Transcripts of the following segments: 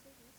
decisions.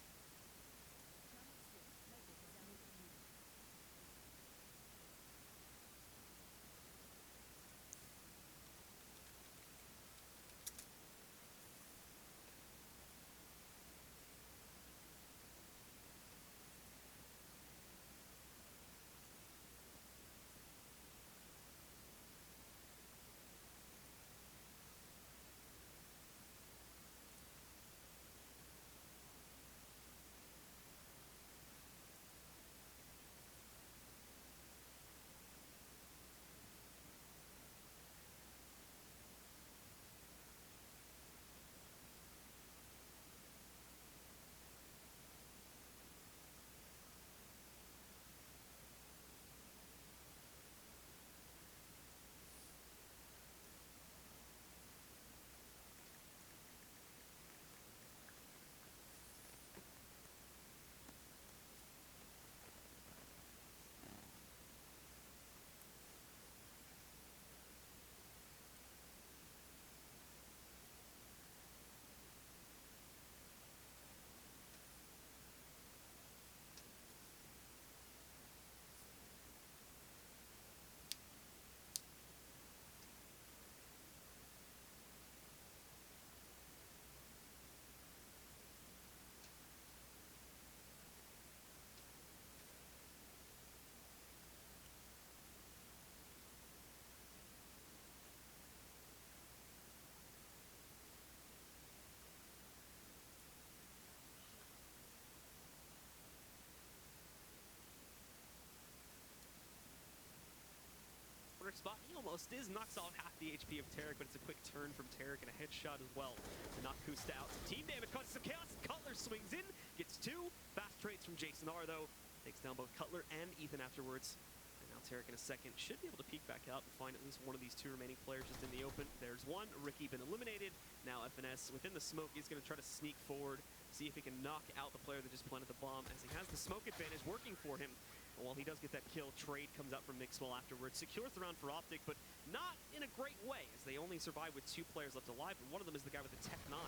Spot. He almost is, knocks off half the HP of Tarek, but it's a quick turn from Tarek and a headshot as well to knock Kusta out. Team damage causes some chaos. Cutler swings in, gets two. Fast trades from Jason R, though. Takes down both Cutler and Ethan afterwards. And now Tarek in a second should be able to peek back out and find at least one of these two remaining players just in the open. There's one. Ricky been eliminated. Now FNS within the smoke is going to try to sneak forward, see if he can knock out the player that just planted the bomb, as he has the smoke advantage working for him. And while he does get that kill, trade comes out from Mixwell afterwards. Secures the round for Optic, but not in a great way, as they only survive with two players left alive, and one of them is the guy with the Tech 9.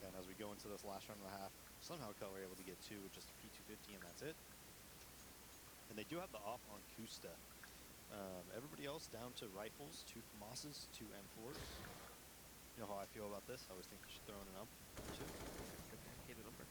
And as we go into this last round and a half, somehow Cutler able to get two with just a P250, and that's it. And they do have the off on Kusta. Everybody else down to rifles, two FAMASs, two M4s. You know how I feel about this? I always think you should throw in an up or two. Good dedicated number.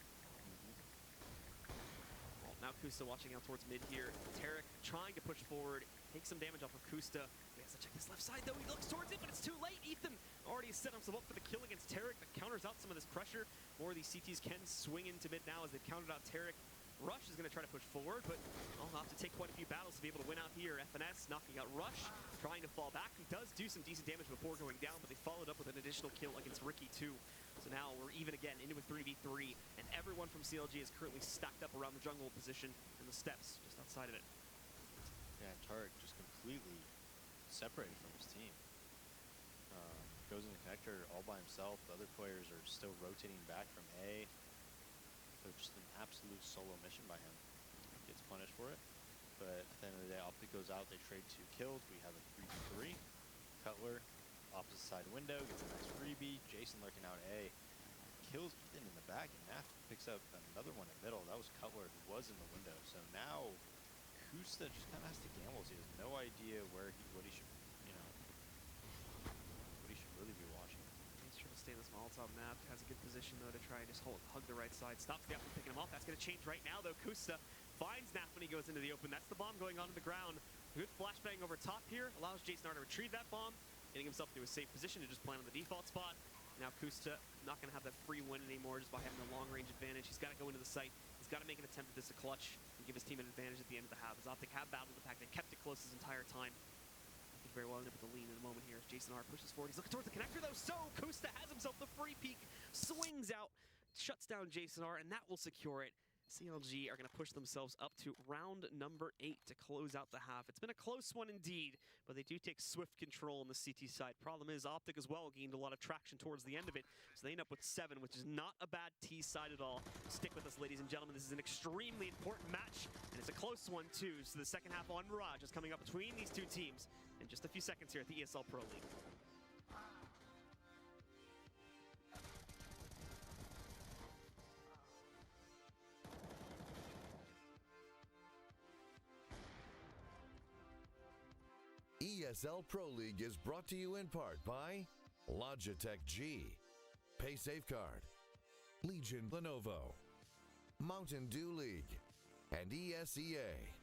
Well, now Kusta watching out towards mid here. Tarek trying to push forward, takes some damage off of Kusta. He has to check this left side though. He looks towards it, but it's too late. Ethan already set himself up for the kill against Tarek. That counters out some of this pressure. More of these CTs can swing into mid now as they've countered out Tarek. Rush is going to try to push forward, but I'll have to take quite a few battles to be able to win out here. FNS knocking out Rush, trying to fall back. He does do some decent damage before going down, but they followed up with an additional kill against Ricky too. So now we're even again into a 3v3, and everyone from CLG is currently stacked up around the jungle position and the steps just outside of it. Yeah, Tarek just completely separated from his team. Goes in the connector all by himself. The other players are still rotating back from A. So just an absolute solo mission by him. Gets punished for it. But at the end of the day, Optic goes out, they trade 2 kills. We have a 3v3. Cutler, opposite side window, gets a nice freebie. Jason lurking out A. Kills Ethan in the back, and Naf picks up another one in middle. That was Cutler who was in the window. So now Kusta just kind of has to gamble. He has no idea what he should, what he should really be watching. He's trying to stay in this Molotov map. Has a good position, though, to try and just hug the right side. Stops the from picking him off. That's going to change right now, though. Kusta finds Naf when he goes into the open. That's the bomb going on the ground. Good flashbang over top here. Allows Jason R to retrieve that bomb, getting himself to a safe position to just plant on the default spot. Now Kusta not going to have that free win anymore just by having the long-range advantage. He's got to go into the site. He's got to make an attempt at this a clutch and give his team an advantage at the end of the half. As Optic have battled the pack, they kept it close this entire time. I think very well end up with the lean in a moment here as Jason R pushes forward. He's looking towards the connector though, so Kusta has himself the free peek, swings out, shuts down Jason R, and that will secure it. CLG are going to push themselves up to round number 8 to close out the half. It's been a close one indeed, but they do take swift control on the CT side. Problem is, Optic as well gained a lot of traction towards the end of it, so they end up with 7, which is not a bad T side at all. Stick with us, ladies and gentlemen. This is an extremely important match, and it's a close one too. So the second half on Mirage is coming up between these two teams in just a few seconds here at the ESL Pro League. ESL Pro League is brought to you in part by Logitech G, Pay Safeguard, Legion Lenovo, Mountain Dew League, and ESEA.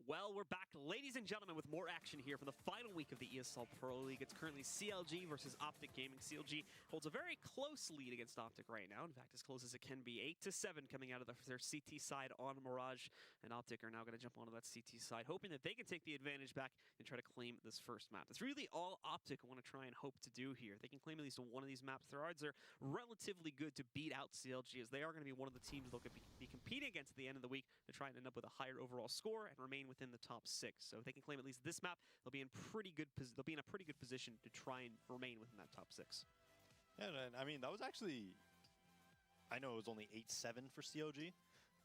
Well, we're back, ladies and gentlemen, with more action here for the final week of the ESL Pro League. It's currently CLG versus Optic Gaming. CLG holds a very close lead against Optic right now. In fact, as close as it can be, 8-7 coming out of their CT side on Mirage. And Optic are now going to jump onto that CT side, hoping that they can take the advantage back and try to claim this first map. That's really all Optic want to try and hope to do here. If they can claim at least one of these maps, their odds are relatively good to beat out CLG, as they are going to be one of the teams they'll be competing against at the end of the week to try and end up with a higher overall score and remain within the top 6. So if they can claim at least this map, they'll be in a pretty good position to try and remain within that top 6. Yeah, and I mean, that was actually, I know it was only 8-7 for CLG,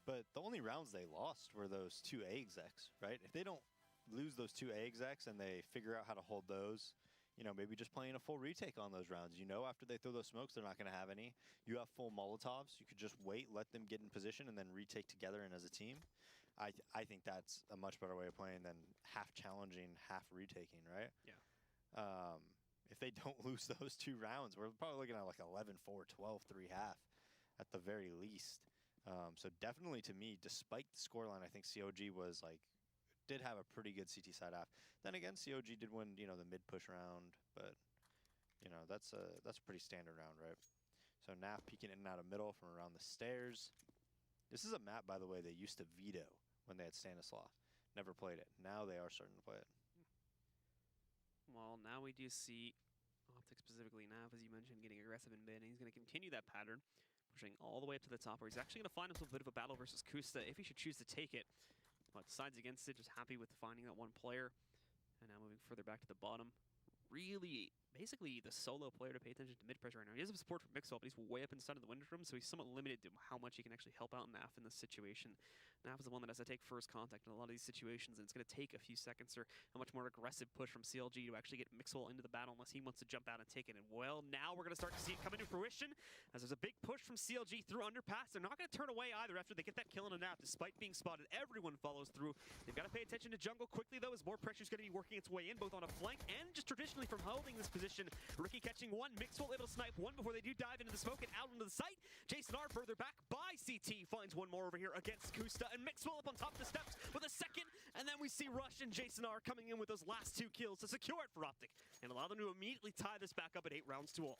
but the only rounds they lost were those 2 A execs, right? If they don't lose those 2 A execs and they figure out how to hold those, you know, maybe just playing a full retake on those rounds. You know, after they throw those smokes, they're not going to have any. You have full Molotovs. You could just wait, let them get in position, and then retake together and as a team. I think that's a much better way of playing than half challenging, half retaking, right? Yeah. If they don't lose those 2 rounds, we're probably looking at like 11-4, 12-3 half at the very least. So definitely to me, despite the scoreline, I think COG was like, did have a pretty good CT side half. Then again, COG did win, you know, the mid push round, but you know, that's a pretty standard round, right? So NAF peeking in and out of middle from around the stairs. This is a map, by the way, they used to veto when they had Stanislaw. Never played it. Now they are starting to play it. Well, now we do see Optic, specifically NAF, as you mentioned, getting aggressive in mid, and he's going to continue that pattern, pushing all the way up to the top, where he's actually going to find himself a bit of a battle versus Kusta if he should choose to take it. But decides against it, just happy with finding that one player. And now moving further back to the bottom. Really, basically the solo player to pay attention to mid-pressure right now. He does have support from Mixwell, but he's way up inside of the window room, so he's somewhat limited to how much he can actually help out NAF in this situation. NAF is the one that has to take first contact in a lot of these situations, and it's going to take a few seconds or a much more aggressive push from CLG to actually get Mixwell into the battle unless he wants to jump out and take it. And well, now we're going to start to see it come into fruition, as there's a big push from CLG through underpass. They're not going to turn away either after they get that kill on a NAF, despite being spotted. Everyone follows through. They've got to pay attention to jungle quickly, though, as more pressure is going to be working its way in, both on a flank and just traditionally from holding this position. Ricky catching one, Mixwell able to snipe one before they do dive into the smoke and out into the site. Jason R further back by CT finds one more over here against Kusta, and Mixwell up on top of the steps with a second, and then we see Rush and Jason R coming in with those last 2 kills to secure it for Optic and allow them to immediately tie this back up at 8 rounds to all.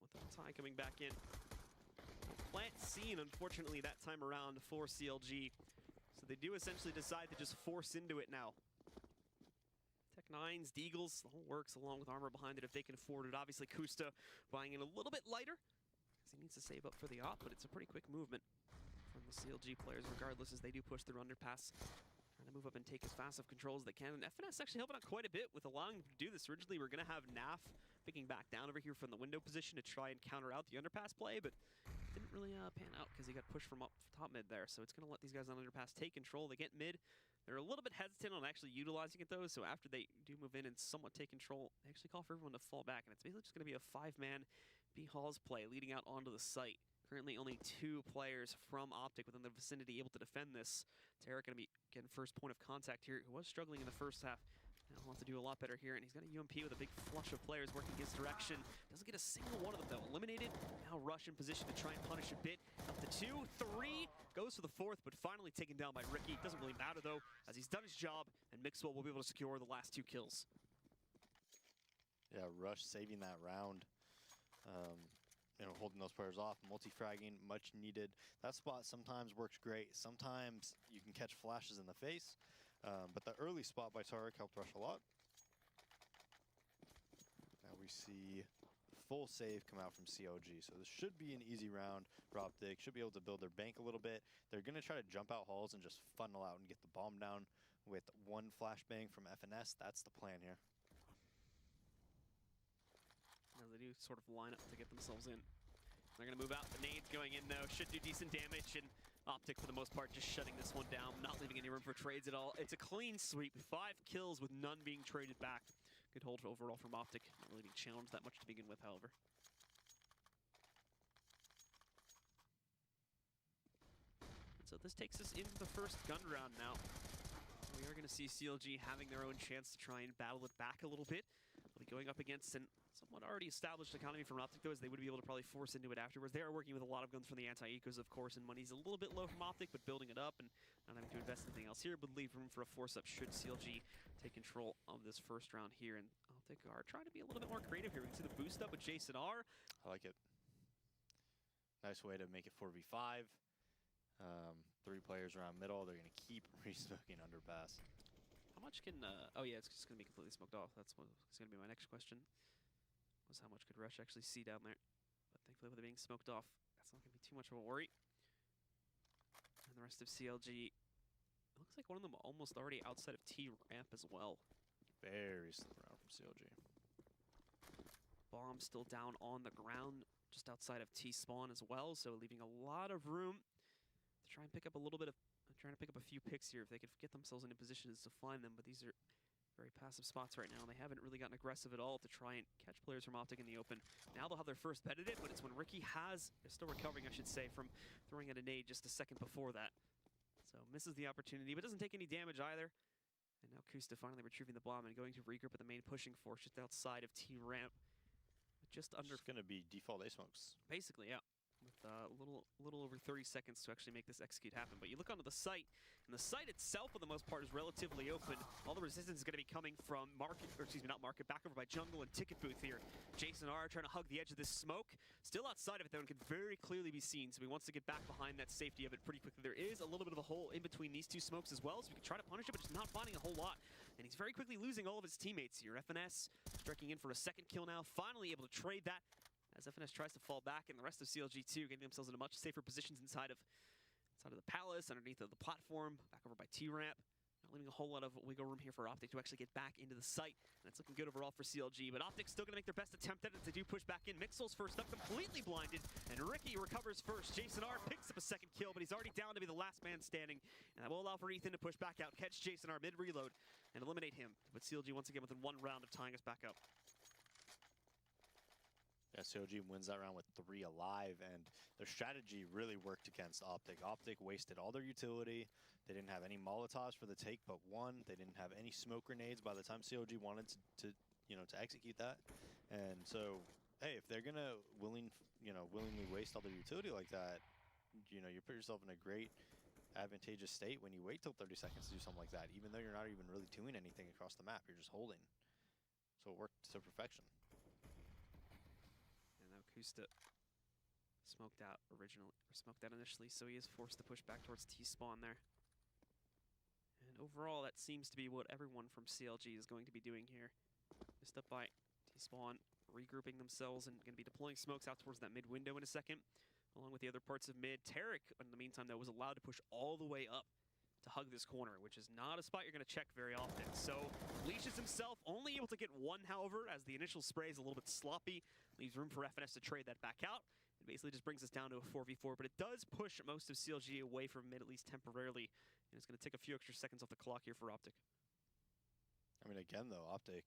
With the tie coming back in. Plant seen, unfortunately, that time around for CLG. So they do essentially decide to just force into it now. Tech-9s, Deagles, the whole works along with armor behind it if they can afford it. Obviously, Kusta buying in a little bit lighter because he needs to save up for the op, but it's a pretty quick movement from the CLG players regardless as they do push through underpass. Trying to move up and take as fast of control as they can. And FNS actually helping out quite a bit with allowing them to do this. Originally, we're going to have NAF picking back down over here from the window position to try and counter out the underpass play, but didn't really pan out because he got pushed from up top mid there. So it's going to let these guys on underpass take control. They get mid. They're a little bit hesitant on actually utilizing it, though. So after they do move in and somewhat take control, they actually call for everyone to fall back. And it's basically just going to be a 5-man B-Halls play leading out onto the site. Currently only 2 players from Optic within the vicinity able to defend this. Tarek going to be getting first point of contact here, who was struggling in the first half. Now wants to do a lot better here, and he's got a UMP with a big flush of players working his direction. Doesn't get a single one of them, though. Eliminated. Now Rush in position to try and punish a bit. Up to 2, 3. Goes for the 4th, but finally taken down by Ricky. Doesn't really matter, though, as he's done his job, and Mixwell will be able to secure the last 2 kills. Yeah, Rush saving that round. Holding those players off, multi-fragging, much needed. That spot sometimes works great. Sometimes you can catch flashes in the face. But the early spot by Tarek helped Rush a lot. Now we see full save come out from CLG. So this should be an easy round for Optic. Should be able to build their bank a little bit. They're going to try to jump out halls and just funnel out and get the bomb down with 1 flashbang from FNS. That's the plan here. Now they do sort of line up to get themselves in. They're going to move out. The nades going in, though, should do decent damage, and Optic, for the most part, just shutting this one down, not leaving any room for trades at all. It's a clean sweep, 5 kills with none being traded back. Good hold overall from Optic, not really being challenged that much to begin with, however. So this takes us into the first gun round now. We are going to see CLG having their own chance to try and battle it back a little bit. They'll be going up against an somewhat already established economy from Optic, though, as they would be able to probably force into it afterwards. They are working with a lot of guns from the anti-ecos, of course, and money's a little bit low from Optic, but building it up and not having to invest in anything else here, but leave room for a force-up should CLG take control of this first round here. And Optic are trying to be a little bit more creative here. We can see the boost up with Jason R. I like it. Nice way to make it 4v5. 3 players around middle. They're going to keep re-smoking underpass. How much can, oh yeah, it's just going to be completely smoked off. That's what it's going to be my next question, was how much could Rush actually see down there? But thankfully with it being smoked off, that's not going to be too much of a worry. And the rest of CLG, it looks like one of them almost already outside of T ramp as well. Very slow round from CLG. Bomb still down on the ground, just outside of T spawn as well, so leaving a lot of room to try and pick up a little bit of, trying to pick up a few picks here if they could get themselves into positions to find them, but these are very passive spots right now, and they haven't really gotten aggressive at all to try and catch players from Optic in the open. Now they'll have their first bet at it, but it's when Ricky is still recovering, I should say, from throwing at a nade just a second before that. So misses the opportunity, but doesn't take any damage either. And now Kusta finally retrieving the bomb and going to regroup at the main pushing force just outside of T ramp. Just under. It's going to be default A-smokes. Basically, yeah. With a little over 30 seconds to actually make this execute happen. But you look onto the site, and the site itself, for the most part, is relatively open. All the resistance is going to be coming from Market, or excuse me, not Market, back over by Jungle and Ticket Booth here. Jason R trying to hug the edge of this smoke. Still outside of it, though, and can very clearly be seen. So he wants to get back behind that safety of it pretty quickly. There is a little bit of a hole in between these 2 smokes as well, so we can try to punish it, but just not finding a whole lot. And he's very quickly losing all of his teammates here. FNS striking in for a second kill now, finally able to trade that, as FNS tries to fall back, and the rest of CLG2 getting themselves into much safer positions inside of the palace, underneath of the platform, back over by T-ramp. Not leaving a whole lot of wiggle room here for Optic to actually get back into the site, and it's looking good overall for CLG, but Optic's still going to make their best attempt at it. They do push back in. Mixel's first up, completely blinded, and Ricky recovers first. Jason R picks up a second kill, but he's already down to be the last man standing, and that will allow for Ethan to push back out, catch Jason R mid-reload, and eliminate him. But CLG once again within 1 round of tying us back up. Yeah, CLG wins that round with 3 alive, and their strategy really worked against Optic. Optic wasted all their utility. They didn't have any Molotovs for the take but 1. They didn't have any smoke grenades by the time CLG wanted to execute that. And so, hey, if they're gonna willingly waste all their utility like that, you put yourself in a great advantageous state when you wait till 30 seconds to do something like that, even though you're not even really doing anything across the map. You're just holding. So it worked to perfection. Now Kusta smoked out initially, so he is forced to push back towards T-spawn there. And overall, that seems to be what everyone from CLG is going to be doing here. Missed up by T-spawn, regrouping themselves and going to be deploying smokes out towards that mid window in a second, along with the other parts of mid. Tarek, in the meantime, though, was allowed to push all the way up to hug this corner, which is not a spot you're going to check very often. So leashes himself, only able to get 1, however, as the initial spray is a little bit sloppy. Leaves room for FNS to trade that back out. It basically just brings us down to a 4v4, but it does push most of CLG away from mid, at least temporarily. And it's going to take a few extra seconds off the clock here for Optic. I mean, again, though, Optic,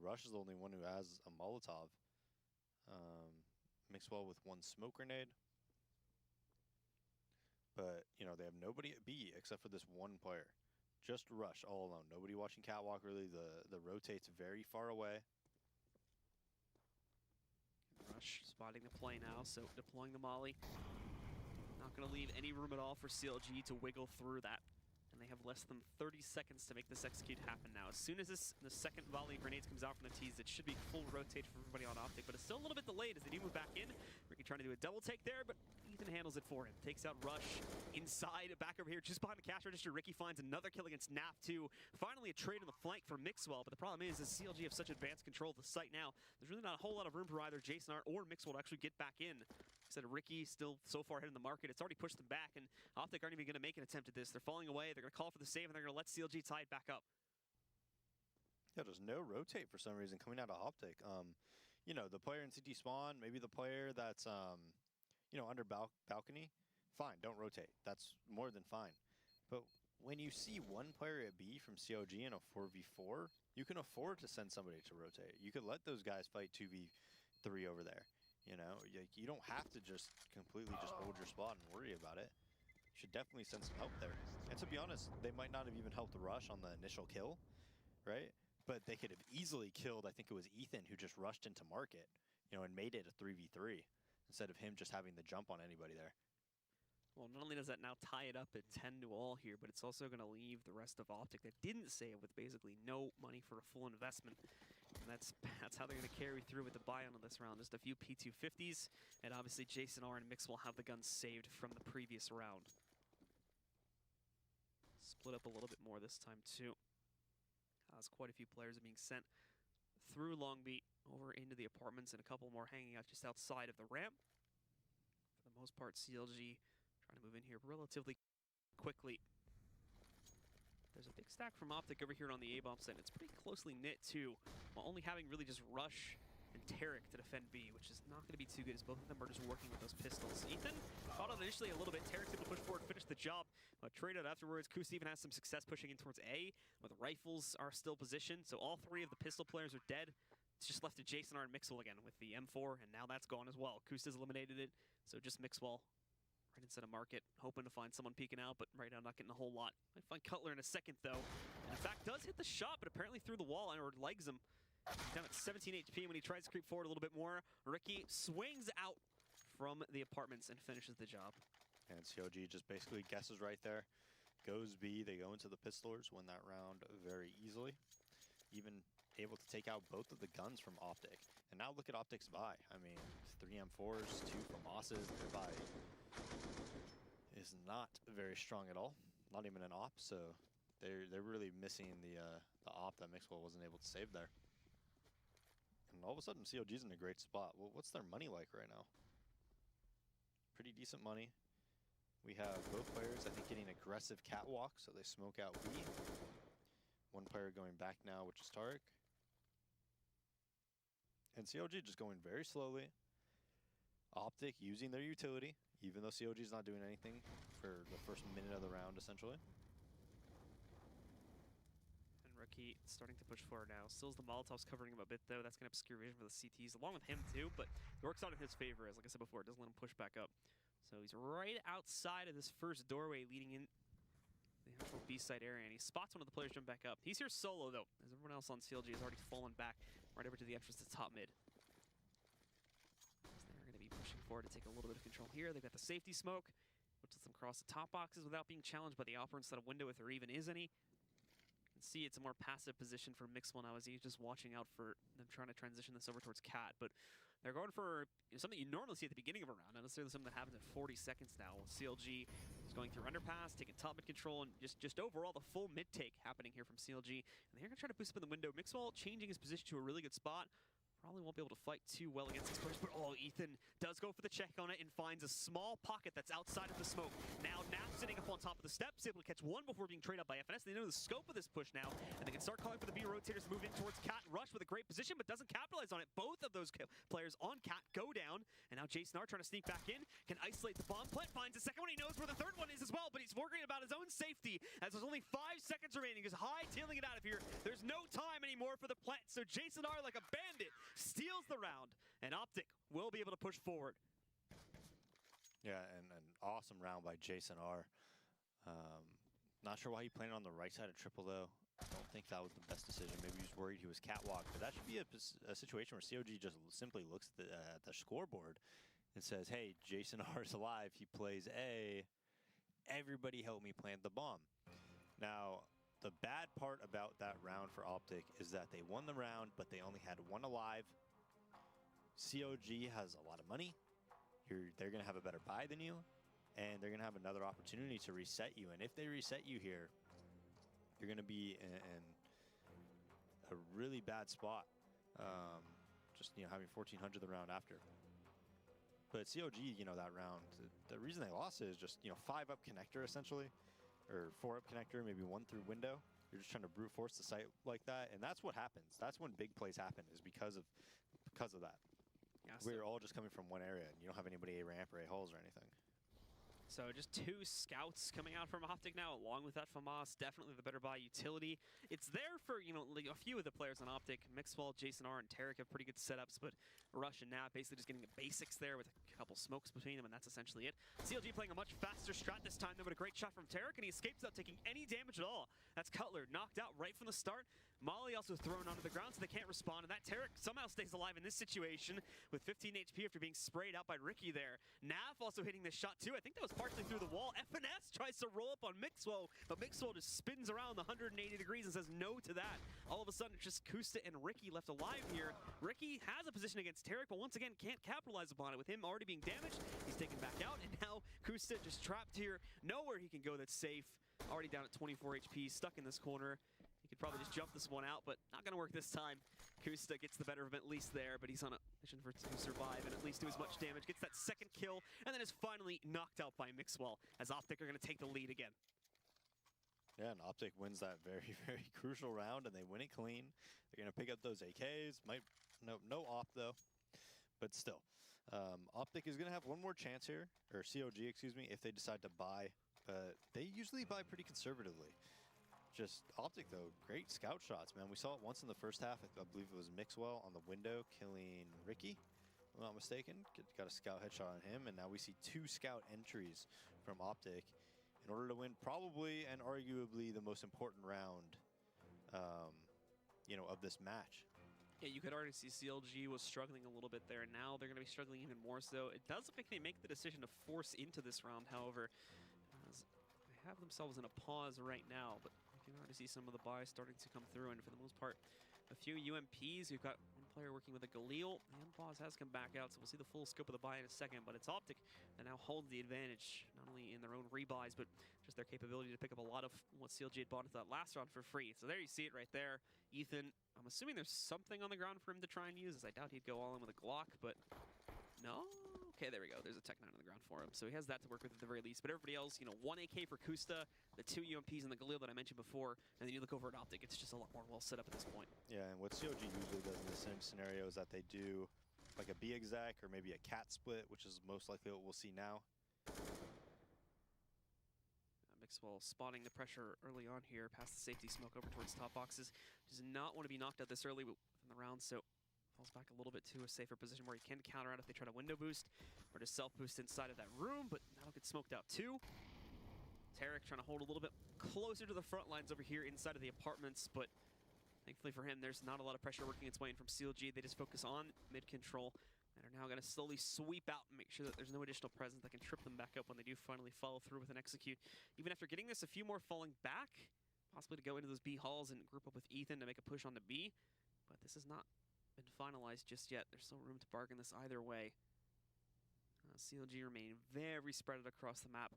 Rush is the only one who has a Molotov. Mixed well with 1 smoke grenade. You know, they have nobody at B except for this one player. Just Rush all alone. Nobody watching Catwalk really. The rotate's very far away. Rush spotting the play now, so deploying the molly. Not going to leave any room at all for CLG to wiggle through that. And they have less than 30 seconds to make this execute happen now. As soon as the second volley of grenades comes out from the tees, it should be full rotate for everybody on Optic, but it's still a little bit delayed as they do move back in. Ricky trying to do a double take there, but Ethan handles it for him. Takes out Rush inside, back over here, just behind the cash register. Ricky finds another kill against Nap too. Finally a trade on the flank for Mixwell, but the problem is CLG have such advanced control of the site now. There's really not a whole lot of room for either Jason Art or Mixwell to actually get back in. I said Ricky still so far ahead in the market. It's already pushed them back, and Optic aren't even going to make an attempt at this. They're falling away. They're going to call for the save, and they're going to let CLG tie it back up. Yeah, there's no rotate for some reason coming out of Optic. You know, the player in CT spawn, maybe the player that's, you know, under balcony, fine, don't rotate. That's more than fine. But when you see one player at B from CLG in a 4v4, you can afford to send somebody to rotate. You could let those guys fight 2v3 over there. You know, you don't have to just completely just hold your spot and worry about it. You should definitely send some help there. And to be honest, they might not have even helped the Rush on the initial kill, right? But they could have easily killed, I think it was Ethan who just rushed into market, you know, and made it a 3v3 instead of him just having the jump on anybody there. Well, not only does that now tie it up at 10-all here, but it's also going to leave the rest of Optic that didn't save with basically no money for a full investment. And that's how they're going to carry through with the buy-on of this round. Just a few P250s, and obviously Jason R and Mix will have the guns saved from the previous round. Split up a little bit more this time too. As quite a few players are being sent through Long Beach over into the apartments, and a couple more hanging out just outside of the ramp. For the most part, CLG trying to move in here relatively quickly. There's a big stack from Optic over here on the A-bomb site. It's pretty closely knit too, while only having really just Rush and Tarek to defend B, which is not going to be too good as both of them are just working with those pistols. Ethan caught on initially a little bit. Tarek's able to push forward, finish the job. Trade out afterwards. Kus even has some success pushing in towards A, where the rifles are still positioned. So all three of the pistol players are dead. It's just left to Jason R and Mixwell again with the M4, and now that's gone as well. Kus has eliminated it, so just Mixwell right inside of market, hoping to find someone peeking out, but right now not getting a whole lot. Might find Cutler in a second though. And in fact, does hit the shot, but apparently through the wall or legs him. He's down at 17 HP when he tries to creep forward a little bit more. Ricky swings out from the apartments and finishes the job. And CLG just basically guesses right there. Goes B, they go into the pistolers, win that round very easily. Even able to take out both of the guns from Optic. And now look at Optic's buy. I mean, 3 M4s, 2 from Mosses. Their buy is not very strong at all. Not even an op, so they're really missing the op that Mixwell wasn't able to save there. And all of a sudden, CLG's in a great spot. Well, what's their money like right now? Pretty decent money. We have both players, I think, getting aggressive catwalk, so they smoke out B. One player going back now, which is Tarek. And CLG just going very slowly. Optic using their utility, even though CLG's not doing anything for the first minute of the round, essentially. Ricky starting to push forward now. Stills the Molotovs covering him a bit though. That's going to obscure vision for the CTs along with him too, but it works out in his favor as, like I said before, it doesn't let him push back up. So he's right outside of this first doorway leading in the actual B-side area, and he spots one of the players jump back up. He's here solo though, as everyone else on CLG has already fallen back right over to the entrance to top mid. So they're going to be pushing forward to take a little bit of control here. They've got the safety smoke, which lets them cross the top boxes without being challenged by the opera instead of window if there even is any. See, it's a more passive position for Mixwell now as he's just watching out for them trying to transition this over towards Cat. But they're going for something you normally see at the beginning of a round, not necessarily something that happens at 40 seconds now. CLG is going through underpass, taking top mid control, and just overall the full mid take happening here from CLG. And they're going to try to boost up in the window. Mixwell changing his position to a really good spot. Probably won't be able to fight too well against these players, but oh, Ethan does go for the check on it and finds a small pocket that's outside of the smoke. Now Nap sitting up on top of the steps, able to catch one before being traded up by FNS. They know the scope of this push now, and they can start calling for the B rotators to move in towards Cat. Rush with a great position, but doesn't capitalize on it. Both of those players on Cat go down, and now Jason R trying to sneak back in, can isolate the bomb plant, finds the second one. He knows where the third one is as well, but he's worrying about his own safety as there's only 5 seconds remaining. He's high-tailing it out of here. There's no time anymore for the plant, so Jason R, like a bandit, steals the round, and Optic will be able to push forward. Yeah, and an awesome round by Jason R. Not sure why he planted on the right side of triple, though. I don't think that was the best decision. Maybe he was worried he was catwalk, but that should be a situation where COG just simply looks at the scoreboard and says, hey, Jason R is alive. He plays A. Everybody help me plant the bomb. Now, the bad part about that round for Optic is that they won the round, but they only had one alive. COG has a lot of money. They're going to have a better buy than you, and they're going to have another opportunity to reset you. And if they reset you here, you're going to be in a really bad spot. Just, having 1,400 the round after. But COG, that round, the reason they lost it is just, 5-up connector, essentially. Or 4-up connector, maybe 1 through window. You're just trying to brute force the site like that. And that's what happens. That's when big plays happen, is because of that. Yeah, we're all just coming from one area, and you don't have anybody A ramp or A holes or anything. So just 2 scouts coming out from Optic now, along with that FAMAS, definitely the better buy utility. It's there for, like a few of the players on Optic. Mixwell, Jason R, and Tarek have pretty good setups, but Rush and Nap basically just getting the basics there with a couple smokes between them, and that's essentially it. CLG playing a much faster strat this time, though, but a great shot from Tarek, and he escapes without taking any damage at all. That's Cutler, knocked out right from the start. Molly also thrown onto the ground, so they can't respond, and that Tarek somehow stays alive in this situation with 15 HP after being sprayed out by Ricky there. Nav also hitting this shot, too. I think that was partially through the wall. FNS tries to roll up on Mixwell, but Mixwell just spins around the 180 degrees and says no to that. All of a sudden, it's just Kusta and Ricky left alive here. Ricky has a position against Tarek, but once again, can't capitalize upon it. With him already being damaged, he's taken back out, and now Kusta just trapped here. Nowhere he can go that's safe. Already down at 24 HP, stuck in this corner. He could probably just jump this one out, but not going to work this time. Kusta gets the better of him at least there, but he's on a mission to survive and at least do as much damage. Gets that second kill, and then is finally knocked out by Mixwell, as Optic are going to take the lead again. Yeah, and Optic wins that very, very crucial round, and they win it clean. They're going to pick up those AKs. No op, though, but still. Optic is going to have one more chance here, or COG, excuse me, if they decide to buy. They usually buy pretty conservatively. Just Optic, though, great scout shots, man. We saw it once in the first half. I believe it was Mixwell on the window killing Ricky, if I'm not mistaken. Got a scout headshot on him, and now we see 2 scout entries from Optic in order to win probably and arguably the most important round, of this match. Yeah, you could already see CLG was struggling a little bit there, and now they're going to be struggling even more so. It does look like they make the decision to force into this round, however, as they have themselves in a pause right now, but you can already see some of the buys starting to come through, and for the most part, a few UMPs. We've got one player working with a Galil. The unpause has come back out, so we'll see the full scope of the buy in a second, but it's Optic that now holds the advantage, not only in their own rebuys, but just their capability to pick up a lot of what CLG had bought into that last round for free. So there you see it right there. Ethan, I'm assuming there's something on the ground for him to try and use, as I doubt he'd go all in with a Glock, but no? Okay, there we go. There's a Tech 9 on the ground for him. So he has that to work with at the very least. But everybody else, 1 AK for Kusta, the 2 UMPs and the Galil that I mentioned before, and then you look over at Optic, it's just a lot more well set up at this point. Yeah, and what COG usually does in this scenario is that they do like a B exec or maybe a cat split, which is most likely what we'll see now. Mixwell spotting the pressure early on here, past the safety smoke over towards top boxes. Does not want to be knocked out this early within the round, so falls back a little bit to a safer position where he can counter out if they try to window boost or just self boost inside of that room, but that'll get smoked out too. Tarek trying to hold a little bit closer to the front lines over here inside of the apartments, but thankfully for him, there's not a lot of pressure working its way in from CLG. They just focus on mid control and are now going to slowly sweep out and make sure that there's no additional presence that can trip them back up when they do finally follow through with an execute. Even after getting this, a few more falling back, possibly to go into those B halls and group up with Ethan to make a push on the B, but this has not been finalized just yet. There's still room to bargain this either way. CLG remain very spread out across the map,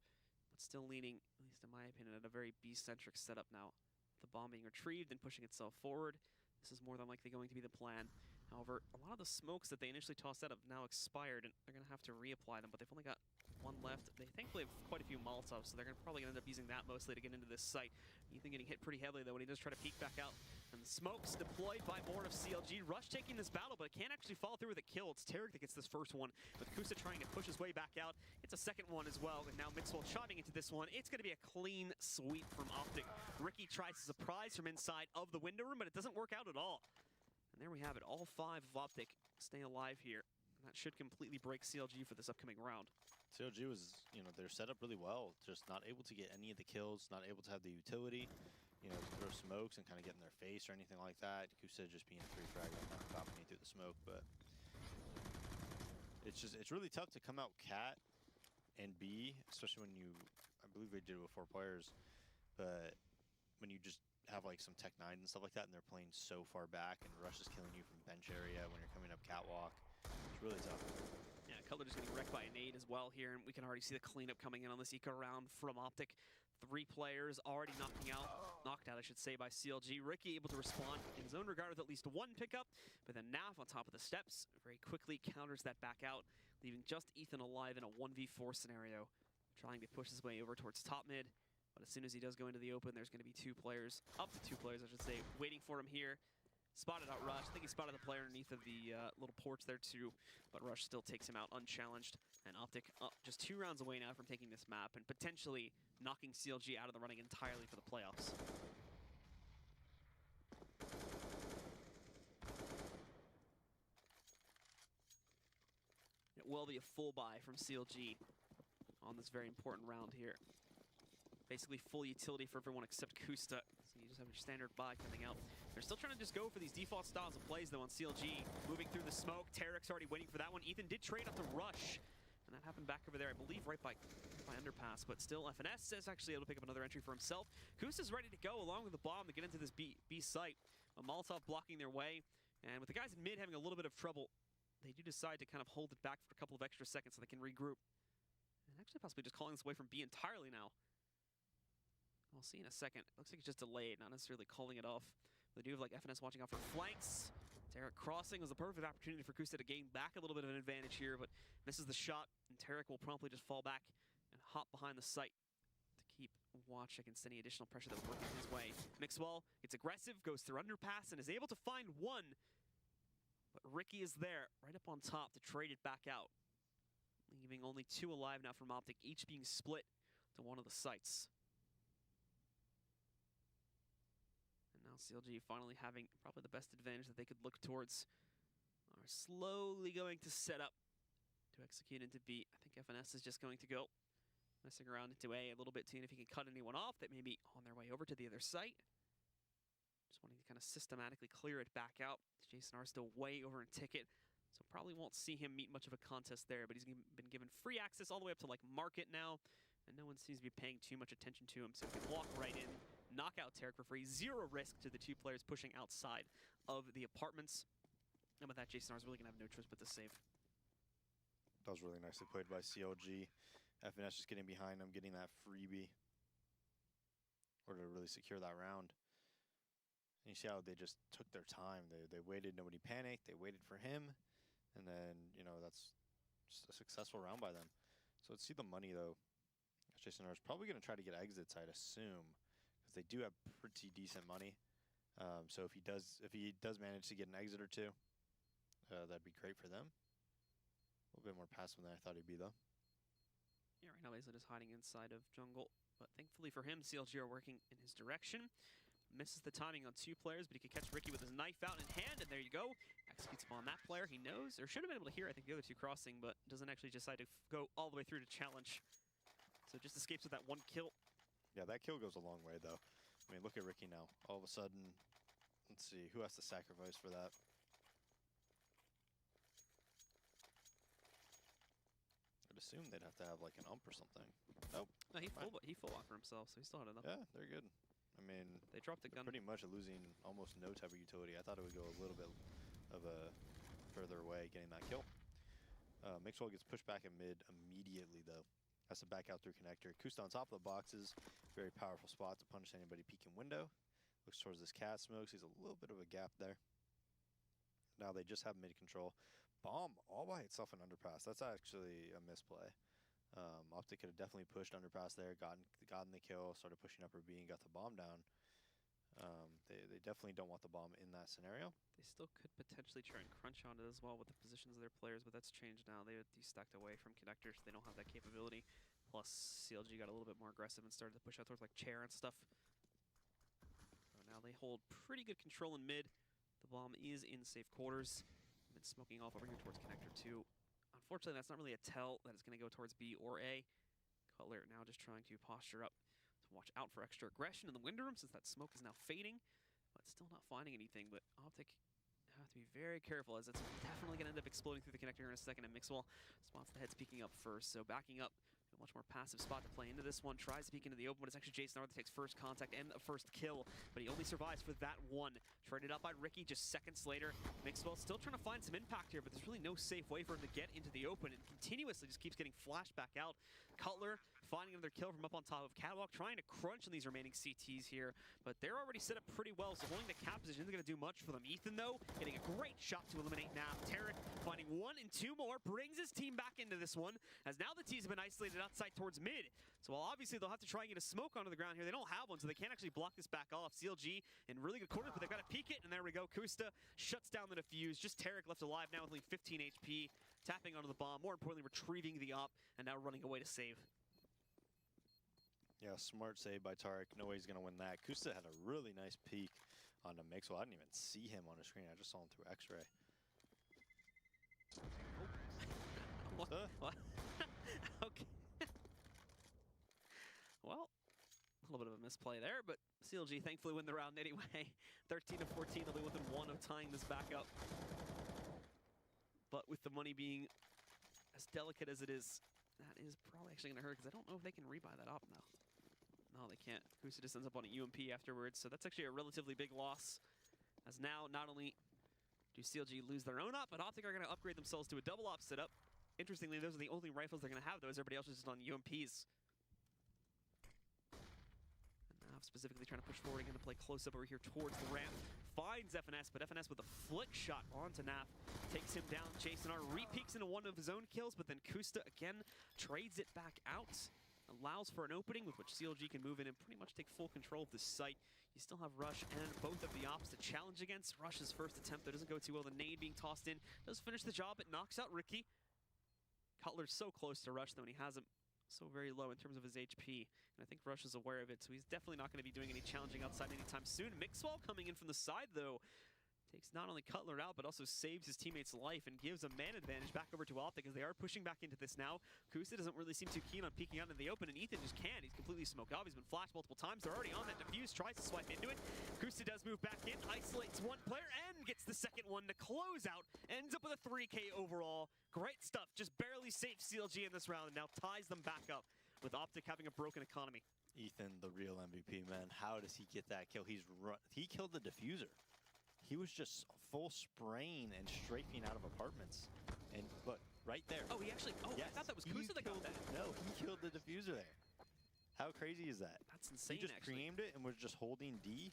but still leaning, at least in my opinion, at a very B-centric setup now. The bomb being retrieved and pushing itself forward. This is more than likely going to be the plan. However, a lot of the smokes that they initially tossed out have now expired, and they're going to have to reapply them, but they've only got 1 left. They thankfully have quite a few Molotovs, so they're probably going to end up using that mostly to get into this site. Ethan getting hit pretty heavily, though, when he does try to peek back out. And the smokes deployed by more of CLG. Rush taking this battle, but it can't actually follow through with a kill. It's Tarek that gets this first one, with Kusa trying to push his way back out. It's a second one as well, and now Mixwell chopping into this one. It's going to be a clean sweep from Optic. Ricky tries to surprise from inside of the window room, but it doesn't work out at all. And there we have it. All 5 of Optic stay alive here. And that should completely break CLG for this upcoming round. CLG was, they're set up really well, just not able to get any of the kills, not able to have the utility, to throw smokes and kind of get in their face or anything like that. Kusa just being free frag right now, dominating through the smoke, but it's really tough to come out cat and B, especially when I believe they did it with 4 players, but when you just have like some Tech 9s and stuff like that, and they're playing so far back, and Rush is killing you from bench area when you're coming up catwalk, it's really tough. Yeah, Cutler just getting wrecked by a nade as well here, and we can already see the cleanup coming in on this eco round from Optic. 3 players already knocked out, I should say, by CLG. Ricky able to respond in his own regard with at least 1 pickup, but then Naf on top of the steps very quickly counters that back out, leaving just Ethan alive in a 1v4 scenario, trying to push his way over towards top mid. But as soon as he does go into the open, there's going to be 2 players, up to 2 players, I should say, waiting for him here. Spotted out Rush. I think he spotted the player underneath of the little porch there too, but Rush still takes him out unchallenged. And Optic up just 2 rounds away now from taking this map and potentially knocking CLG out of the running entirely for the playoffs. It will be a full buy from CLG on this very important round here. Basically full utility for everyone except Kusta. So you just have your standard buy coming out. They're still trying to just go for these default styles of plays though on CLG. Moving through the smoke. Tarek's already waiting for that one. Ethan did trade up to Rush. And that happened back over there, I believe, right by underpass. But still, FNS is actually able to pick up another entry for himself. Kusta's ready to go along with the bomb to get into this B site. A Molotov blocking their way. And with the guys in mid having a little bit of trouble, they do decide to kind of hold it back for a couple of extra seconds so they can regroup. And actually possibly just calling this away from B entirely now. We'll see in a second. It looks like it's just delayed, not necessarily calling it off. They do have like FNS watching out for flanks. Tarek crossing was a perfect opportunity for Kusta to gain back a little bit of an advantage here, but misses the shot, and Tarek will promptly just fall back and hop behind the site to keep watch against any additional pressure that will work in his way. Mixwell gets aggressive, goes through underpass, and is able to find 1. But Ricky is there, right up on top to trade it back out, leaving only 2 alive now from Optic, each being split to one of the sites. And now CLG finally having probably the best advantage that they could look towards. Are slowly going to set up to execute into B. I think FNS is just going to go messing around into A a little bit, seeing if he can cut anyone off that may be on their way over to the other site. Just wanting to kind of systematically clear it back out. Jason R still way over in ticket, so probably won't see him meet much of a contest there, but he's been given free access all the way up to like Market now, and no one seems to be paying too much attention to him, so he can walk right in, knock out Tarek for free. 0 risk to the 2 players pushing outside of the apartments. And with that, Jason R is really going to have no choice but to save. That was really nicely played by CLG. FNS just getting behind him, getting that freebie, or to really secure that round. And you see how they just took their time. They waited, nobody panicked, they waited for him, and then, that's just a successful round by them. So let's see the money, though. Jason R is probably going to try to get exits, I'd assume, because they do have pretty decent money. So if he does manage to get an exit or 2, that'd be great for them. A little bit more passive than I thought he'd be, though. Yeah, right now Aizlet is hiding inside of jungle, but thankfully for him, CLG are working in his direction. Misses the timing on 2 players, but he can catch Ricky with his knife out in hand, and there you go. Executes upon that player. He knows, or should have been able to hear, I think, the other 2 crossing, but doesn't actually decide to go all the way through to challenge. So just escapes with that 1 kill. Yeah, that kill goes a long way, though. I mean, look at Ricky now. All of a sudden, let's see, who has to sacrifice for that? I'd assume they'd have to have like an ump or something. Nope. No, he full on for himself, so he still had enough. Yeah, they're good. I mean, they dropped the gun. Pretty much losing almost no type of utility. I thought it would go a little bit of a further away getting that kill. Mixwell gets pushed back in mid immediately, though. Has to back out through connector. Kusta on top of the boxes. Very powerful spot to punish anybody peeking window. Looks towards this cat smoke. Sees a little bit of a gap there. Now they just have mid control. Bomb all by itself in underpass. That's actually a misplay. Optic could have definitely pushed underpass there, gotten the kill, started pushing upper B and got the bomb down. They definitely don't want the bomb in that scenario. They still could potentially try and crunch on it as well with the positions of their players, but that's changed now. They're de-stacked away from connectors. They don't have that capability. Plus, CLG got a little bit more aggressive and started to push out towards like chair and stuff. So now they hold pretty good control in mid. The bomb is in safe quarters. Been smoking off over here towards connector 2. Unfortunately, that's not really a tell that it's going to go towards B or A. Cutler now just trying to posture up to watch out for extra aggression in the window room since that smoke is now fading, but still not finding anything. But Optic have to be very careful as it's definitely going to end up exploding through the connector here in a second, and Mixwell spots the head speaking up first. So backing up, a much more passive spot to play into this one. Tries to peek into the open, but it's actually Jason Arthur that takes first contact and a first kill, but he only survives for that one. Traded up by Ricky just seconds later. Mixwell still trying to find some impact here, but there's really no safe way for him to get into the open, and continuously just keeps getting flashed back out. Cutler finding another kill from up on top of Catwalk, trying to crunch on these remaining CTs here, but they're already set up pretty well, so holding the cap position isn't going to do much for them. Ethan, though, getting a great shot to eliminate Nap. Tarek finding 1 and 2 more, brings his team back into this one, as now the T's have been isolated outside towards mid. So while obviously they'll have to try and get a smoke onto the ground here, they don't have one, so they can't actually block this back off. CLG in really good corners, but they've got to peek it, and there we go. Kusta shuts down the defuse. Just Tarek left alive now with only 15 HP, tapping onto the bomb, more importantly retrieving the op, and now running away to save. Yeah, smart save by Tarek. No way he's going to win that. Kusta had a really nice peek onto Mixwell. I didn't even see him on the screen. I just saw him through X-ray. What? Okay. Well, a little bit of a misplay there, but CLG thankfully win the round anyway. 13-14, they'll be within 1 of tying this back up. But with the money being as delicate as it is, that is probably actually going to hurt, because I don't know if they can rebuy that op now. No, they can't. Kusa just ends up on a UMP afterwards, so that's actually a relatively big loss. As now, not only do CLG lose their own op, but Optic are going to upgrade themselves to a double op setup. Interestingly, those are the only rifles they're going to have, though, as everybody else is just on UMPs. And Nav specifically trying to push forward, going to play close up over here towards the ramp. Finds FNS, but FNS with a flick shot onto Naf. Takes him down. Jason R re-peeks into one of his own kills, but then Kusta again trades it back out. Allows for an opening with which CLG can move in and pretty much take full control of the site. You still have Rush and both of the ops to challenge against. Rush's first attempt, though, doesn't go too well. The nade being tossed in does finish the job. It knocks out Ricky. Cutler's so close to Rush, though, and he has him so very low in terms of his HP. And I think Rush is aware of it, so he's definitely not going to be doing any challenging outside anytime soon. Mixwell coming in from the side, though, takes not only Cutler out, but also saves his teammate's life and gives a man advantage back over to Optic as they are pushing back into this now. Kusa doesn't really seem too keen on peeking out in the open, and Ethan just can't. He's completely smoked off. He's been flashed multiple times. They're already on that defuse, tries to swipe into it. Kusa does move back in, isolates one player, and gets the second one to close out. Ends up with a 3K overall. Great stuff. Just barely saves CLG in this round and now ties them back up, with Optic having a broken economy. Ethan, the real MVP, man. How does he get that kill? He killed the diffuser. He was just full spraying and strafing out of apartments. And look, right there. Oh, he actually, yes, I thought that was Kusa that got that. No, he killed the diffuser there. How crazy is that? That's insane, He just actually. pre-aimed it and was just holding D